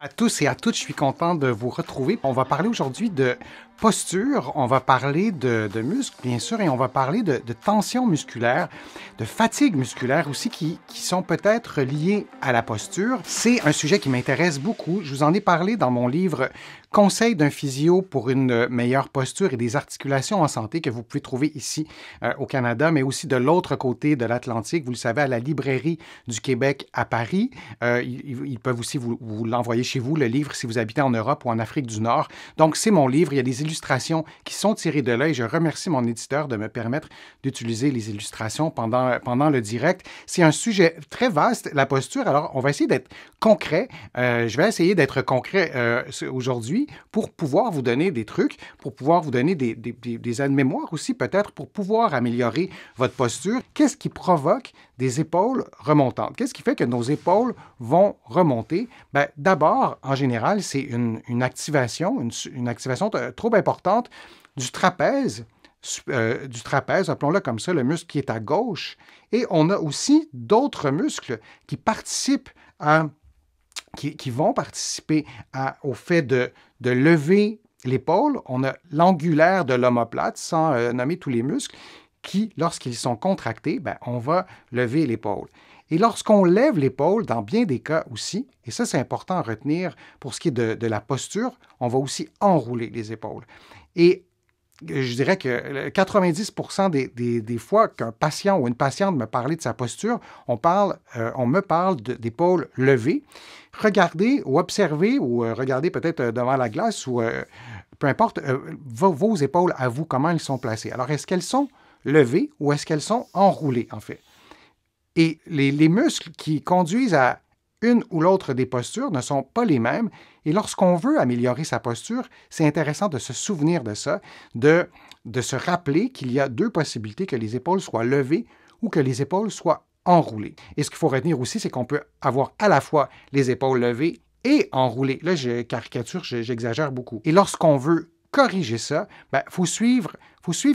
À tous et à toutes, je suis content de vous retrouver. On va parler aujourd'hui de posture, on va parler de muscles, bien sûr, et on va parler de tension musculaire, de fatigue musculaire aussi, qui sont peut-être liées à la posture. C'est un sujet qui m'intéresse beaucoup. Je vous en ai parlé dans mon livre Conseils d'un physio pour une meilleure posture et des articulations en santé que vous pouvez trouver ici au Canada, mais aussi de l'autre côté de l'Atlantique. Vous le savez, à la Librairie du Québec à Paris. Ils peuvent aussi vous l'envoyer chez vous, le livre, si vous habitez en Europe ou en Afrique du Nord. Donc, c'est mon livre. Il y a des illustrations qui sont tirées de là et je remercie mon éditeur de me permettre d'utiliser les illustrations pendant le direct. C'est un sujet très vaste, la posture. Alors, on va essayer d'être concret. Je vais essayer d'être concret aujourd'hui pour pouvoir vous donner des trucs, pour pouvoir vous donner des aides-mémoires aussi, peut-être, pour pouvoir améliorer votre posture. Qu'est-ce qui provoque des épaules remontantes? Qu'est-ce qui fait que nos épaules vont remonter? Bien, d'abord, en général, c'est une activation trop importante du trapèze, appelons-le comme ça, le muscle qui est à gauche. Et on a aussi d'autres muscles qui participent qui vont participer au fait de lever l'épaule. On a l'angulaire de l'omoplate, sans nommer tous les muscles, qui, lorsqu'ils sont contractés, bien, on va lever l'épaule. Et lorsqu'on lève l'épaule, dans bien des cas aussi, et ça c'est important à retenir pour ce qui est de la posture, on va aussi enrouler les épaules. Et je dirais que 90% des fois qu'un patient ou une patiente me parlait de sa posture, on me parle d'épaules levées. Regardez ou observez ou regardez peut-être devant la glace ou peu importe, vos épaules à vous, comment elles sont placées. Alors, est-ce qu'elles sont levées ou est-ce qu'elles sont enroulées, en fait? Et les muscles qui conduisent à une ou l'autre des postures ne sont pas les mêmes. Et lorsqu'on veut améliorer sa posture, c'est intéressant de se souvenir de ça, de se rappeler qu'il y a deux possibilités, que les épaules soient levées ou que les épaules soient enroulées. Et ce qu'il faut retenir aussi, c'est qu'on peut avoir à la fois les épaules levées et enroulées. Là, je caricature, j'exagère beaucoup. Et lorsqu'on veut corriger ça, il faut suivre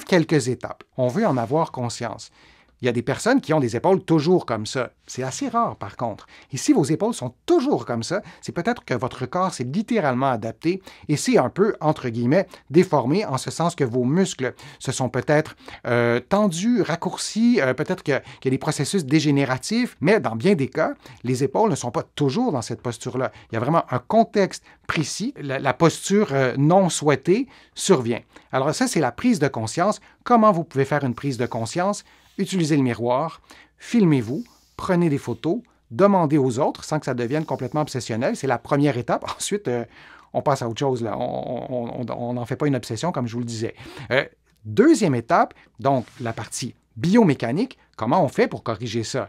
quelques étapes. On veut en avoir conscience. Il y a des personnes qui ont des épaules toujours comme ça. C'est assez rare, par contre. Et si vos épaules sont toujours comme ça, c'est peut-être que votre corps s'est littéralement adapté et c'est un peu, entre guillemets, déformé, en ce sens que vos muscles se sont peut-être tendus, raccourcis, peut-être qu'il y a des processus dégénératifs, mais dans bien des cas, les épaules ne sont pas toujours dans cette posture-là. Il y a vraiment un contexte précis. La posture non souhaitée survient. Alors ça, c'est la prise de conscience. Comment vous pouvez faire une prise de conscience? Utilisez le miroir, filmez-vous, prenez des photos, demandez aux autres sans que ça devienne complètement obsessionnel. C'est la première étape. Ensuite, on passe à autre chose. Là. On n'en fait pas une obsession, comme je vous le disais. Deuxième étape, donc la partie biomécanique. Comment on fait pour corriger ça?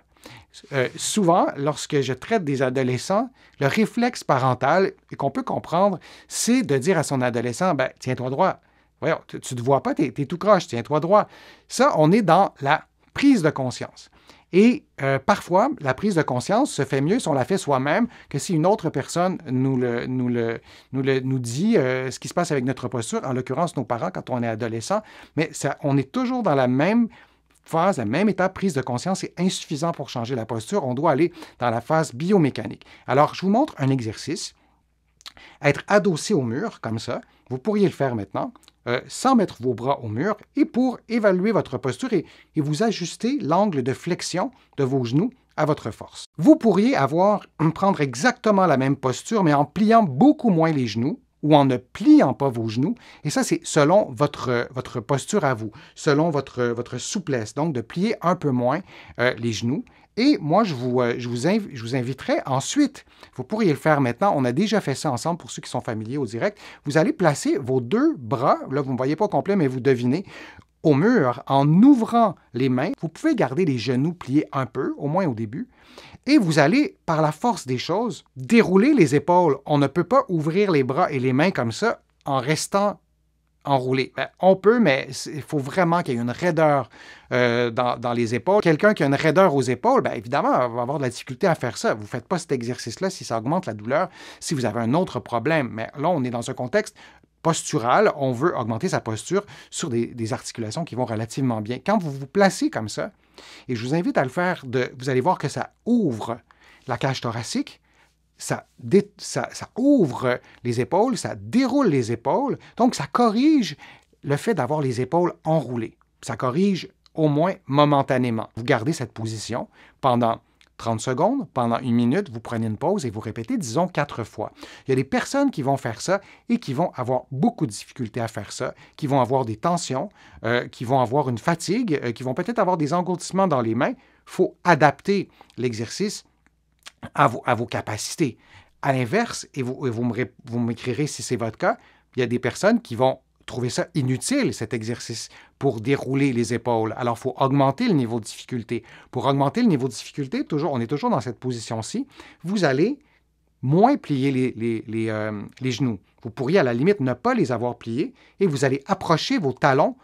Souvent, lorsque je traite des adolescents, le réflexe parental, et qu'on peut comprendre, c'est de dire à son adolescent, « Tiens-toi droit. Voyons, tu ne te vois pas, tu es tout croche, tiens-toi droit. » Ça, on est dans la prise de conscience. Et parfois, la prise de conscience se fait mieux si on la fait soi-même que si une autre personne nous dit ce qui se passe avec notre posture, en l'occurrence nos parents quand on est adolescent. Mais on est toujours dans la même phase, la même étape, prise de conscience. C'est insuffisant pour changer la posture. On doit aller dans la phase biomécanique. Alors, je vous montre un exercice. Être adossé au mur, comme ça. Vous pourriez le faire maintenant. Sans mettre vos bras au mur et pour évaluer votre posture et vous ajuster l'angle de flexion de vos genoux à votre force. Vous pourriez prendre exactement la même posture, mais en pliant beaucoup moins les genoux ou en ne pliant pas vos genoux. Et ça, c'est selon votre posture à vous, selon votre souplesse. Donc, de plier un peu moins les genoux. Et moi, je vous inviterai ensuite, vous pourriez le faire maintenant, on a déjà fait ça ensemble pour ceux qui sont familiers au direct, vous allez placer vos deux bras, là vous ne me voyez pas complet, mais vous devinez, au mur en ouvrant les mains. Vous pouvez garder les genoux pliés un peu, au moins au début, et vous allez, par la force des choses, dérouler les épaules. On ne peut pas ouvrir les bras et les mains comme ça en restant enroulé. On peut, mais il faut vraiment qu'il y ait une raideur dans les épaules. Quelqu'un qui a une raideur aux épaules, évidemment, va avoir de la difficulté à faire ça. Vous ne faites pas cet exercice-là si ça augmente la douleur, si vous avez un autre problème. Mais là, on est dans un contexte postural. On veut augmenter sa posture sur des articulations qui vont relativement bien. Quand vous vous placez comme ça, et je vous invite à le faire, vous allez voir que ça ouvre la cage thoracique, ça ouvre les épaules, ça déroule les épaules, donc ça corrige le fait d'avoir les épaules enroulées. Ça corrige au moins momentanément. Vous gardez cette position pendant 30 secondes, pendant 1 minute, vous prenez une pause et vous répétez, disons, 4 fois. Il y a des personnes qui vont faire ça et qui vont avoir beaucoup de difficultés à faire ça, qui vont avoir des tensions, qui vont avoir une fatigue, qui vont peut-être avoir des engourdissements dans les mains. Il faut adapter l'exercice à vos capacités. À l'inverse, et vous m'écrirez si c'est votre cas, il y a des personnes qui vont trouver ça inutile, cet exercice, pour dérouler les épaules. Alors, il faut augmenter le niveau de difficulté. Pour augmenter le niveau de difficulté, on est toujours dans cette position-ci, vous allez moins plier les genoux. Vous pourriez, à la limite, ne pas les avoir pliés et vous allez approcher vos talons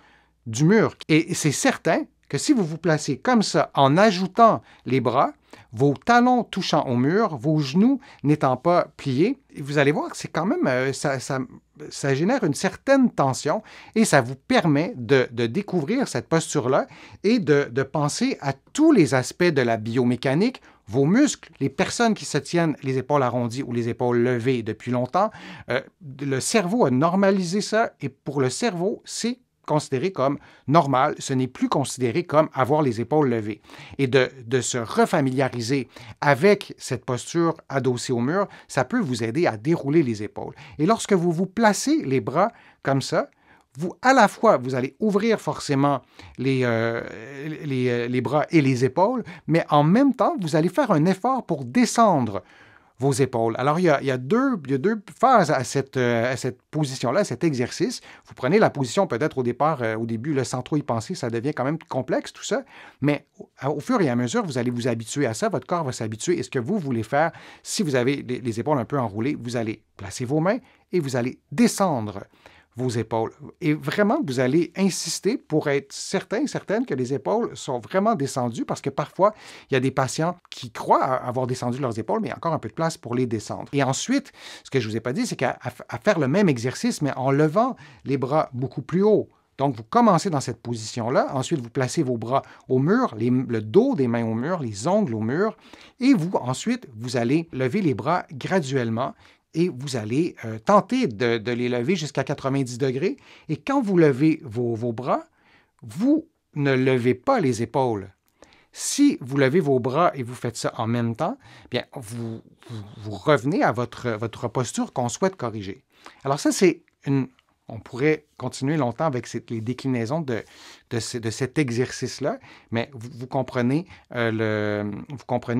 du mur. Et c'est certain que si vous vous placez comme ça, en ajoutant les bras, vos talons touchant au mur, vos genoux n'étant pas pliés, vous allez voir que c'est quand même, ça génère une certaine tension et ça vous permet de découvrir cette posture-là et de penser à tous les aspects de la biomécanique, vos muscles, les personnes qui se tiennent les épaules arrondies ou les épaules levées depuis longtemps. Le cerveau a normalisé ça et pour le cerveau, c'est considéré comme normal, ce n'est plus considéré comme avoir les épaules levées. Et de se refamiliariser avec cette posture adossée au mur, ça peut vous aider à dérouler les épaules. Et lorsque vous vous placez les bras comme ça, à la fois, vous allez ouvrir forcément les bras et les épaules, mais en même temps, vous allez faire un effort pour descendre vos épaules. Alors, il y a deux phases à cette position-là, à cet exercice. Vous prenez la position peut-être au départ, au début, le sans trop y penser, ça devient quand même complexe tout ça, mais au fur et à mesure, vous allez vous habituer à ça, votre corps va s'habituer. Et ce que vous voulez faire, si vous avez les épaules un peu enroulées, vous allez placer vos mains et vous allez descendre vos épaules. Et vraiment, vous allez insister pour être certaine que les épaules sont vraiment descendues parce que parfois, il y a des patients qui croient avoir descendu leurs épaules, mais il y a encore un peu de place pour les descendre. Et ensuite, ce que je ne vous ai pas dit, c'est qu'à faire le même exercice, mais en levant les bras beaucoup plus haut. Donc, vous commencez dans cette position-là. Ensuite, vous placez vos bras au mur, le dos des mains au mur, les ongles au mur. Et ensuite, vous allez lever les bras graduellement et vous allez tenter de les lever jusqu'à 90 degrés. Et quand vous levez vos bras, vous ne levez pas les épaules. Si vous levez vos bras et vous faites ça en même temps, bien, vous revenez à votre posture qu'on souhaite corriger. Alors ça, on pourrait continuer longtemps avec les déclinaisons de cet exercice-là, mais vous comprenez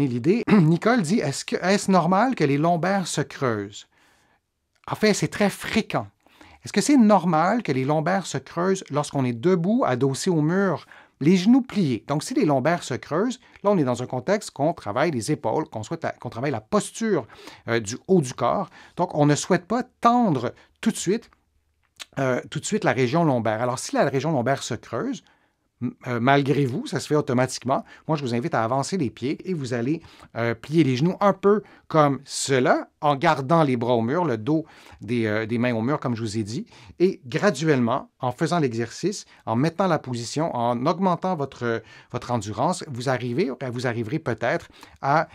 l'idée. Nicole dit, est-ce normal que les lombaires se creusent? En fait, c'est très fréquent. Est-ce que c'est normal que les lombaires se creusent lorsqu'on est debout, adossé au mur, les genoux pliés? Donc, si les lombaires se creusent, là, on est dans un contexte qu'on travaille les épaules, qu'on travaille la posture du haut du corps. Donc, on ne souhaite pas tendre tout de suite la région lombaire. Alors, si la région lombaire se creuse, malgré vous, ça se fait automatiquement. Moi, je vous invite à avancer les pieds et vous allez plier les genoux un peu comme cela, en gardant les bras au mur, le dos des mains au mur, comme je vous ai dit, et graduellement, en faisant l'exercice, en mettant la position, en augmentant votre endurance, vous arriverez peut-être à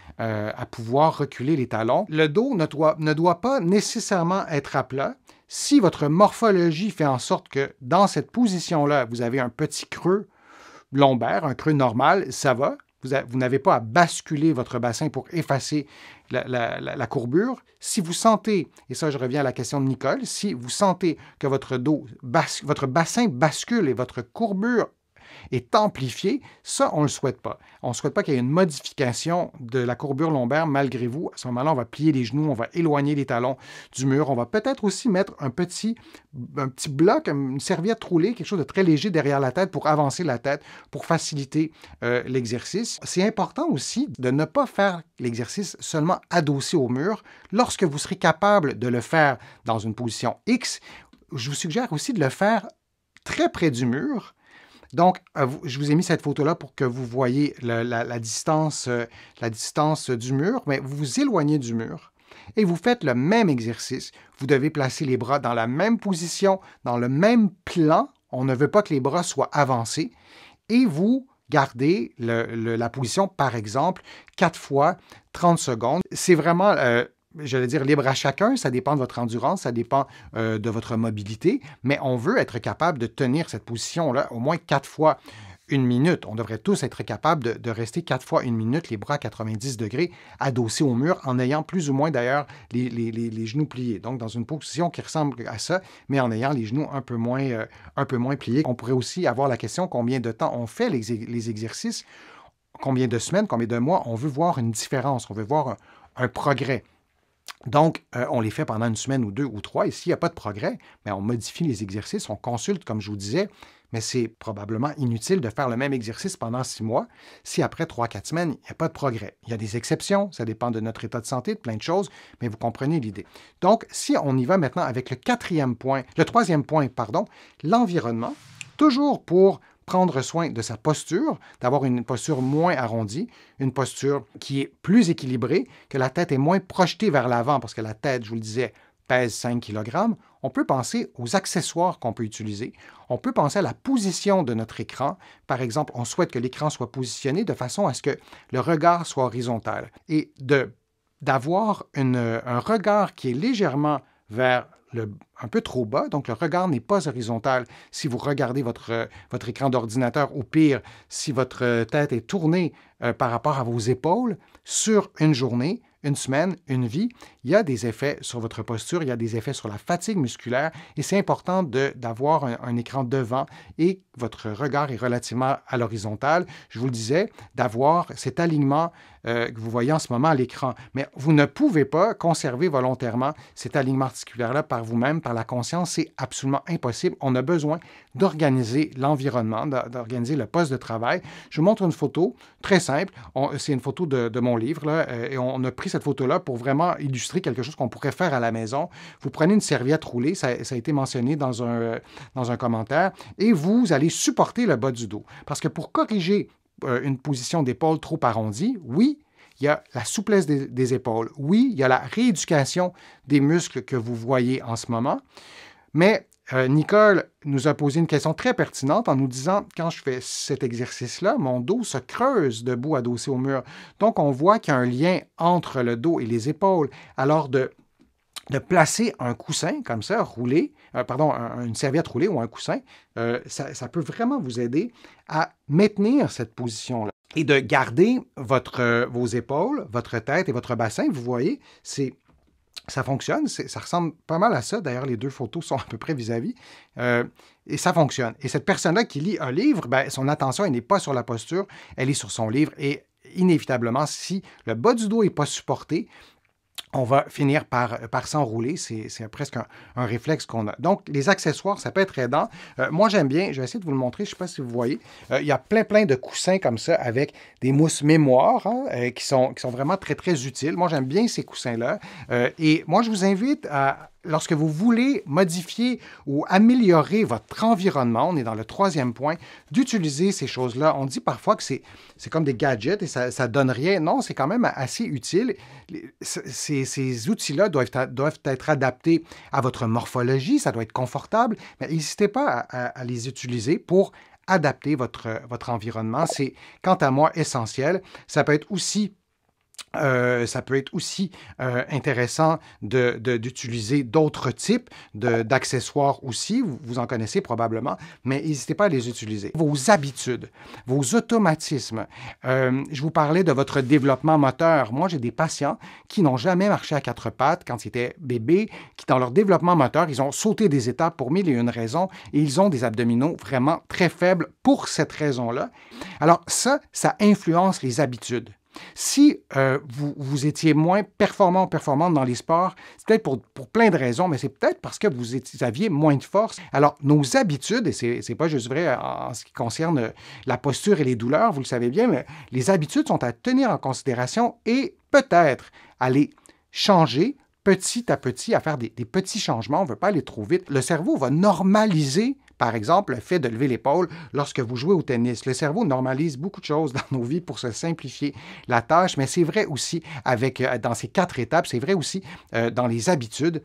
pouvoir reculer les talons. Le dos ne doit pas nécessairement être à plat. Si votre morphologie fait en sorte que dans cette position-là, vous avez un petit creux lombaire, un creux normal, ça va. Vous n'avez pas à basculer votre bassin pour effacer la courbure. Si vous sentez, et ça je reviens à la question de Nicole, si vous sentez que votre bassin bascule et votre courbure est amplifié, ça, on ne le souhaite pas. On ne souhaite pas qu'il y ait une modification de la courbure lombaire malgré vous. À ce moment-là, on va plier les genoux, on va éloigner les talons du mur. On va peut-être aussi mettre un petit bloc, une serviette roulée, quelque chose de très léger derrière la tête pour avancer la tête, pour faciliter l'exercice. C'est important aussi de ne pas faire l'exercice seulement adossé au mur. Lorsque vous serez capable de le faire dans une position X, je vous suggère aussi de le faire très près du mur. Donc, je vous ai mis cette photo-là pour que vous voyez la distance du mur, mais vous vous éloignez du mur et vous faites le même exercice. Vous devez placer les bras dans la même position, dans le même plan. On ne veut pas que les bras soient avancés et vous gardez la position, par exemple, 4 fois 30 secondes. C'est vraiment j'allais dire libre à chacun, ça dépend de votre endurance, ça dépend de votre mobilité, mais on veut être capable de tenir cette position-là au moins 4 fois 1 minute. On devrait tous être capables de rester 4 fois 1 minute, les bras à 90 degrés, adossés au mur, en ayant plus ou moins d'ailleurs les genoux pliés. Donc, dans une position qui ressemble à ça, mais en ayant les genoux un peu moins pliés. On pourrait aussi avoir la question combien de temps on fait les exercices, combien de semaines, combien de mois. On veut voir une différence, on veut voir un progrès. Donc, on les fait pendant 1 semaine ou 2 ou 3, et s'il n'y a pas de progrès, bien, on modifie les exercices, on consulte, comme je vous disais, mais c'est probablement inutile de faire le même exercice pendant 6 mois si après 3-4 semaines, il n'y a pas de progrès. Il y a des exceptions, ça dépend de notre état de santé, de plein de choses, mais vous comprenez l'idée. Donc, si on y va maintenant avec le troisième point, l'environnement, toujours pour prendre soin de sa posture, d'avoir une posture moins arrondie, une posture qui est plus équilibrée, que la tête est moins projetée vers l'avant, parce que la tête, je vous le disais, pèse 5 kg. On peut penser aux accessoires qu'on peut utiliser. On peut penser à la position de notre écran. Par exemple, on souhaite que l'écran soit positionné de façon à ce que le regard soit horizontal. Et d'avoir un regard qui est légèrement vers un peu trop bas, donc le regard n'est pas horizontal. Si vous regardez votre écran d'ordinateur, ou pire, si votre tête est tournée par rapport à vos épaules, sur une journée, 1 semaine, une vie, il y a des effets sur votre posture, il y a des effets sur la fatigue musculaire, et c'est important d'avoir un écran devant et votre regard est relativement à l'horizontale. Je vous le disais, d'avoir cet alignement que vous voyez en ce moment à l'écran. Mais vous ne pouvez pas conserver volontairement cet alignement articulaire-là par vous-même, par la conscience. C'est absolument impossible. On a besoin d'organiser l'environnement, d'organiser le poste de travail. Je vous montre une photo très simple. C'est une photo de mon livre, là, et on a pris cette photo-là pour vraiment illustrer quelque chose qu'on pourrait faire à la maison. Vous prenez une serviette roulée, ça a été mentionné dans un commentaire, et vous allez supporter le bas du dos. Parce que pour corriger une position d'épaule trop arrondie, oui, il y a la souplesse des épaules. Oui, il y a la rééducation des muscles que vous voyez en ce moment. Mais Nicole nous a posé une question très pertinente en nous disant, quand je fais cet exercice-là, mon dos se creuse debout adossé au mur. Donc, on voit qu'il y a un lien entre le dos et les épaules. Alors, de placer un coussin comme ça, roulé, une serviette roulée ou un coussin, ça peut vraiment vous aider à maintenir cette position-là. Et de garder vos épaules, votre tête et votre bassin, vous voyez, ça fonctionne, ça ressemble pas mal à ça. D'ailleurs, les 2 photos sont à peu près vis-à-vis. Et ça fonctionne. Et cette personne-là qui lit un livre, ben, son attention, elle n'est pas sur la posture, elle est sur son livre. Et inévitablement, si le bas du dos n'est pas supporté, on va finir par s'enrouler. C'est presque un réflexe qu'on a. Donc, les accessoires, ça peut être aidant. Moi, j'aime bien, je vais essayer de vous le montrer, je ne sais pas si vous voyez. Il y a plein de coussins comme ça avec des mousses mémoire qui sont vraiment très, très utiles. Moi, j'aime bien ces coussins-là. Et moi, je vous invite lorsque vous voulez modifier ou améliorer votre environnement, on est dans le 3e point, d'utiliser ces choses-là. On dit parfois que c'est comme des gadgets et ça ne donne rien. Non, c'est quand même assez utile. Ces outils-là doivent être adaptés à votre morphologie, ça doit être confortable, mais n'hésitez pas à les utiliser pour adapter votre environnement. C'est, quant à moi, essentiel. Ça peut être aussi intéressant d'utiliser d'autres types d'accessoires aussi. Vous en connaissez probablement, mais n'hésitez pas à les utiliser. Vos habitudes, vos automatismes. Je vous parlais de votre développement moteur. Moi, j'ai des patients qui n'ont jamais marché à 4 pattes quand ils étaient bébés, qui, dans leur développement moteur, ils ont sauté des étapes pour 1001 raisons et ils ont des abdominaux vraiment très faibles pour cette raison-là. Alors ça influence les habitudes. Si vous étiez moins performant ou performante dans les sports, c'est peut-être pour plein de raisons, mais c'est peut-être parce que vous aviez moins de force. Alors, nos habitudes, et c'est pas juste vrai en ce qui concerne la posture et les douleurs, vous le savez bien, mais les habitudes sont à tenir en considération et peut-être à les changer petit à petit, à faire des petits changements. On ne veut pas aller trop vite. Le cerveau va normaliser, par exemple, le fait de lever l'épaule lorsque vous jouez au tennis. Le cerveau normalise beaucoup de choses dans nos vies pour se simplifier la tâche, mais c'est vrai aussi dans ces 4 étapes, c'est vrai aussi dans les habitudes.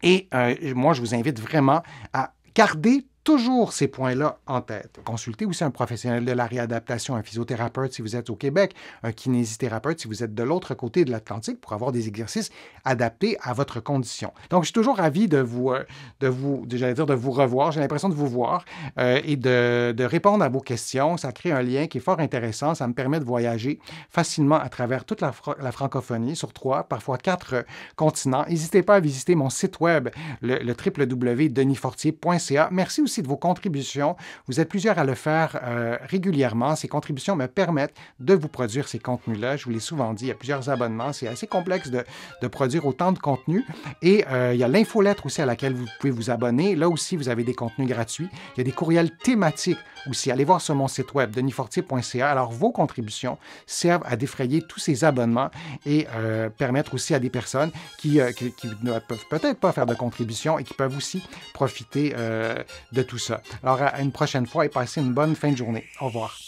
Et moi, je vous invite vraiment à garder toujours ces points-là en tête. Consultez aussi un professionnel de la réadaptation, un physiothérapeute si vous êtes au Québec, un kinésithérapeute si vous êtes de l'autre côté de l'Atlantique pour avoir des exercices adaptés à votre condition. Donc, je suis toujours ravi de vous revoir. J'ai l'impression de vous voir et de répondre à vos questions. Ça crée un lien qui est fort intéressant. Ça me permet de voyager facilement à travers toute la francophonie sur 3, parfois 4 continents. N'hésitez pas à visiter mon site web, le www.denisfortier.ca. Merci aussi de vos contributions. Vous êtes plusieurs à le faire régulièrement. Ces contributions me permettent de vous produire ces contenus-là. Je vous l'ai souvent dit, il y a plusieurs abonnements. C'est assez complexe de produire autant de contenu. Et il y a l'infolettre aussi à laquelle vous pouvez vous abonner. Là aussi, vous avez des contenus gratuits. Il y a des courriels thématiques aussi. Allez voir sur mon site web, denisfortier.ca. Alors, vos contributions servent à défrayer tous ces abonnements et permettre aussi à des personnes qui ne peuvent peut-être pas faire de contribution et qui peuvent aussi profiter de tout ça. Alors, à une prochaine fois et passez une bonne fin de journée. Au revoir.